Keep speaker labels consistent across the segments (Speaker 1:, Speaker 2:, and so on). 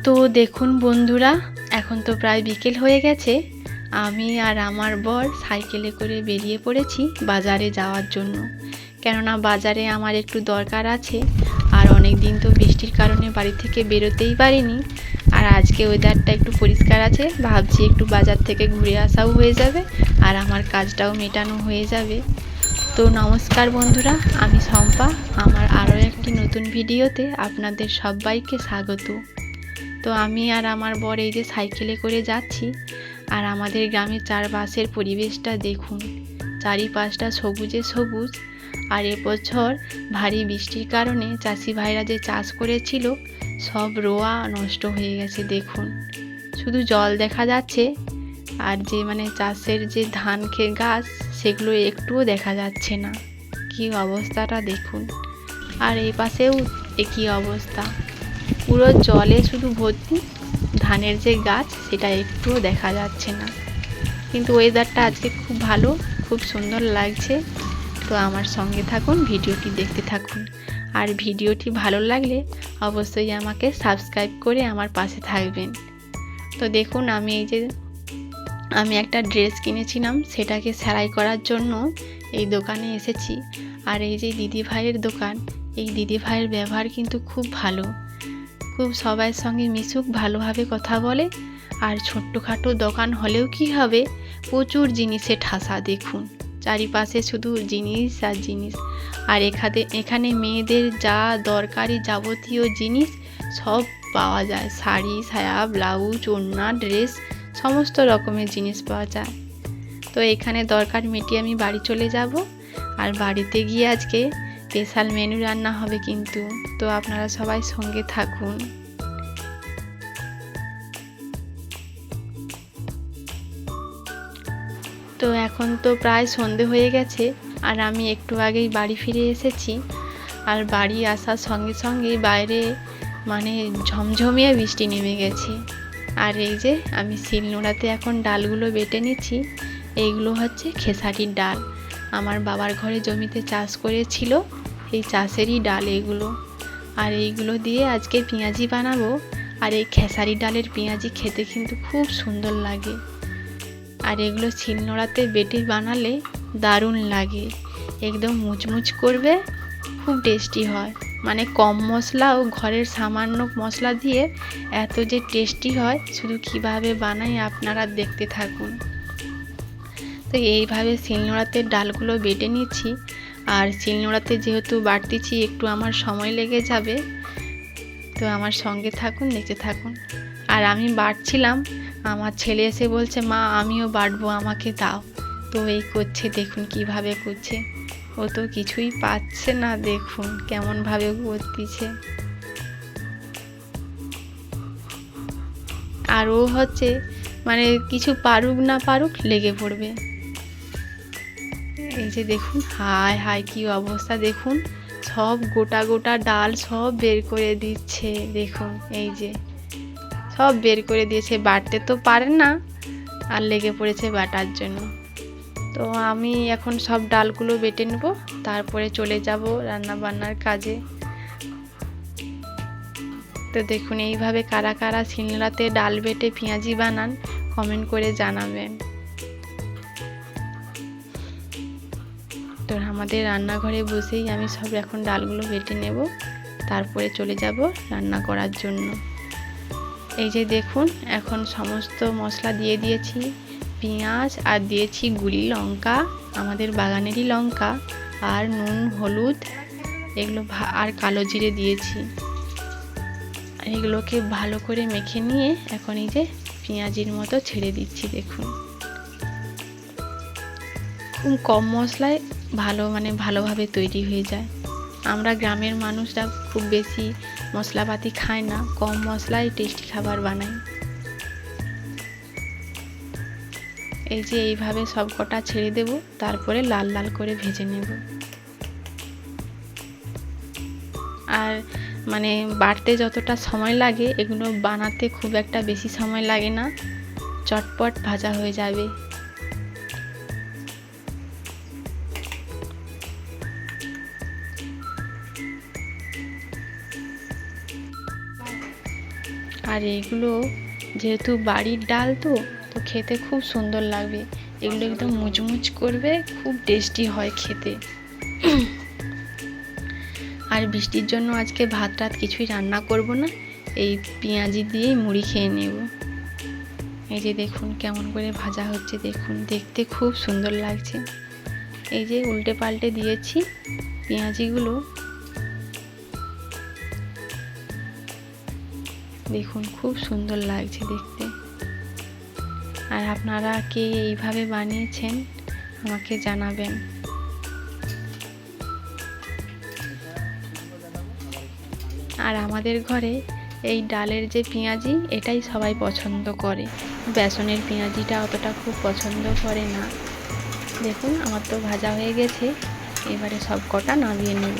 Speaker 1: তো দেখুন বন্ধুরা, এখন তো প্রায় বিকেল হয়ে গেছে। আমি আর আমার বর সাইকেলে করে বেরিয়ে পড়েছি বাজারে যাওয়ার জন্য। কেননা বাজারে আমার একটু দরকার আছে। আর অনেক দিন তো বৃষ্টির কারণে বাড়ি থেকে বেরোতেই পারিনি। আর আজকে ওয়েদারটা একটু পরিষ্কার আছে, ভাবছি একটু বাজার থেকে ঘুরে আসাও হয়ে যাবে আর আমার কাজটাও মেটানো হয়ে যাবে। তো নমস্কার বন্ধুরা, আমি শম্পা। আমার আরও একটি নতুন ভিডিওতে আপনাদের সবাইকে স্বাগত। তো আমি আর আমার বর এই যে সাইকেলে করে যাচ্ছি। আর আমাদের গ্রামের চারপাশের পরিবেশটা দেখুন, চারিপাশটা সবুজে সবুজ। আর এবছর ভারী বৃষ্টির কারণে চাষি ভাইরা যে চাষ করেছিল সব রোয়া নষ্ট হয়ে গেছে। দেখুন, শুধু জল দেখা যাচ্ছে, আর যে চাষের যে ধান গাছ সেগুলো একটুও দেখা যাচ্ছে না। কি অবস্থাটা দেখুন। আর এই পাশেও একই অবস্থা, পুরো জলে শুধু ভর্তি, ধানের যে গাছ সেটা একটুও দেখা যাচ্ছে না। কিন্তু ওয়েদারটা আজকে খুব ভালো, খুব সুন্দর লাগছে। তো আমার সঙ্গে থাকুন, ভিডিওটি দেখতে থাকুন। আর ভিডিওটি ভালো লাগলে অবশ্যই আমাকে সাবস্ক্রাইব করে আমার পাশে থাকবেন। তো দেখুন, আমি একটা ড্রেস কিনেছিলাম, সেটাকে সেলাই করার জন্য এই দোকানে এসেছি। আর এই যে দিদি ভাইয়ের দোকান, এই দিদি ভাইয়ের ব্যবহার কিন্তু খুব ভালো, খুব সবার সঙ্গে মিশুক, ভালোভাবে কথা বলে। আর ছোট্টখাটো দোকান হলেও কি হবে, প্রচুর জিনিসে ঠাসা। দেখুন, চারিপাশে শুধু জিনিস আর জিনিস। আর এখানে মেয়েদের যা দরকারি যাবতীয় জিনিস সব পাওয়া যায়। শাড়ি, সায়া, ব্লাউজ, ওড়না, ড্রেস, সমস্ত রকমের জিনিস পাওয়া যায়। তো এখানে দরকার মিটিয়ে আমি বাড়ি চলে যাব। আর বাড়িতে গিয়ে আজকে স্পেশাল মেনু রান্না হবে কিন্তু। তো আপনারা সবাই সঙ্গে থাকুন। তো এখন তো প্রায় সন্ধে হয়ে গেছে, আর আমি একটু আগেই বাড়ি ফিরে এসেছি। আর বাড়ি আসার সঙ্গে সঙ্গেই বাইরে ঝমঝমিয়ে বৃষ্টি নেমে গেছে। আর এই যে আমি শিলনোড়াতে এখন ডালগুলো বেটে নিচ্ছি। এইগুলো হচ্ছে খেসারির ডাল, আমার বাবার ঘরে জমিতে চাষ করেছিল, এই চাষেরই ডাল এগুলো। আর এইগুলো দিয়ে আজকে পেঁয়াজি বানাবো। আর এই খেসারি ডালের পেঁয়াজি খেতে কিন্তু খুব সুন্দর লাগে। আর এগুলো শিলনোড়াতে বেটে বানালে দারুণ লাগে, একদম মুচমুচ করবে, খুব টেস্টি হয়। কম মশলা ও ঘরের সামান্য মশলা দিয়ে এত যে টেস্টি হয়, শুধু কিভাবে বানাই আপনারা দেখতে থাকুন। তো এইভাবে শিলনোড়াতে ডালগুলো বেটে নিচ্ছি। আর শিলনোড়াতে যেহেতু বাটতেছি, একটু আমার সময় লেগে যাবে। তো আমার সঙ্গে থাকুন, দেখতে থাকুন। আর আমি বাটছিলাম, আমার ছেলে এসে বলছে, মা আমিও বাটবো, আমাকে দাও। তো এই করছে, দেখুন কিভাবে করছে। ও তো কিছুই পাচ্ছে না, দেখুন কেমনভাবে করতেছে। আর ও হচ্ছে কিছু পারুক না পারুক লেগে পড়বে। এই যে দেখুন, হায় হায় কি অবস্থা দেখুন, সব গোটা গোটা ডাল সব বের করে দিচ্ছে। দেখুন, এই যে সব বের করে দিয়েছে, বাটতে তো পারে না, আর লেগে পড়েছে বাটার জন্য। তো আমি এখন সব ডালগুলো বেটে নেব, তারপরে চলে যাব রান্না বান্নার কাজে। তো দেখুন, এইভাবে কারা কারা শিলনোড়াতে ডাল বেটে পেঁয়াজি বানান, কমেন্ট করে জানাবেন। তো আমাদের রান্নাঘরে বসেই আমি সব এখন ডালগুলো বেটে নেব, তারপরে চলে যাব রান্না করার জন্য। এই যে দেখুন, এখন সমস্ত মশলা দিয়ে দিয়েছি, পেঁয়াজ, আর দিয়েছি গুঁড়ি লঙ্কা, আমাদের বাগানেরই লঙ্কা, আর নুন, হলুদ, এগুলো আর কালো জিরে দিয়েছি। এগুলোকে ভালো করে মেখে নিয়ে এখন এই যে পেঁয়াজির মতো ছেড়ে দিচ্ছি। দেখুন, খুব কম মশলায় ভালোভাবে তৈরি হয়ে যায়। আমরা গ্রামের মানুষরা খুব বেশি মশলাপাতি খায় না, কম মশলায় টেস্টি খাবার বানাই। এই যে এইভাবে সব কটা ছেড়ে দেব, তারপরে লাল লাল করে ভেজে নেব। আর বাটতে যতটা সময় লাগে, এগুলো বানাতে খুব একটা বেশি সময় লাগে না, চটপট ভাজা হয়ে যাবে। আর এগুলো যেহেতু বাড়ির ডাল তো খেতে খুব সুন্দর লাগবে। এগুলো একদম মুচমুচ করবে, খুব টেস্টি হয় খেতে। আর বৃষ্টির জন্য আজকে ভাত টাত কিছুই রান্না করব না, এই পেঁয়াজি দিয়েই মুড়ি খেয়ে নেব। এই যে দেখুন কেমন করে ভাজা হচ্ছে, দেখুন দেখতে খুব সুন্দর লাগছে। এই যে উল্টে পাল্টে দিয়েছি পেঁয়াজিগুলো, দেখুন খুব সুন্দর লাগছে দেখতে। আর আপনারা কে এইভাবে বানিয়েছেন আমাকে জানাবেন। আর আমাদের ঘরে এই ডালের যে পেঁয়াজি এটাই সবাই পছন্দ করে, বেসনের পেঁয়াজিটা অতটা খুব পছন্দ করে না। দেখুন আমার তো ভাজা হয়ে গেছে, এবারে সব কটা নামিয়ে নেব।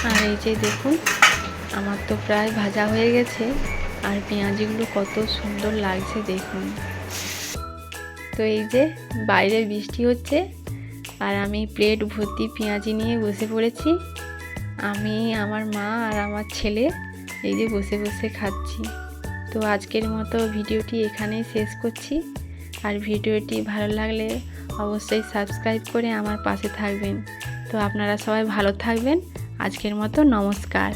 Speaker 1: আর এই যে দেখুন আমার তো প্রায় ভাজা হয়ে গেছে, আর পেঁয়াজিগুলো কত সুন্দর লাগছে দেখুন। তো এই যে বাইরে বৃষ্টি হচ্ছে আর আমি প্লেট ভর্তি পেঁয়াজি নিয়ে বসে পড়েছি। আমি, আমার মা আর আমার ছেলে এই যে বসে বসে খাচ্ছি। তো আজকের মতো ভিডিওটি এখানেই শেষ করছি। আর ভিডিওটি ভালো লাগলে অবশ্যই সাবস্ক্রাইব করে আমার পাশে থাকবেন। তো আপনারা সবাই ভালো থাকবেন। আজকের মতো নমস্কার।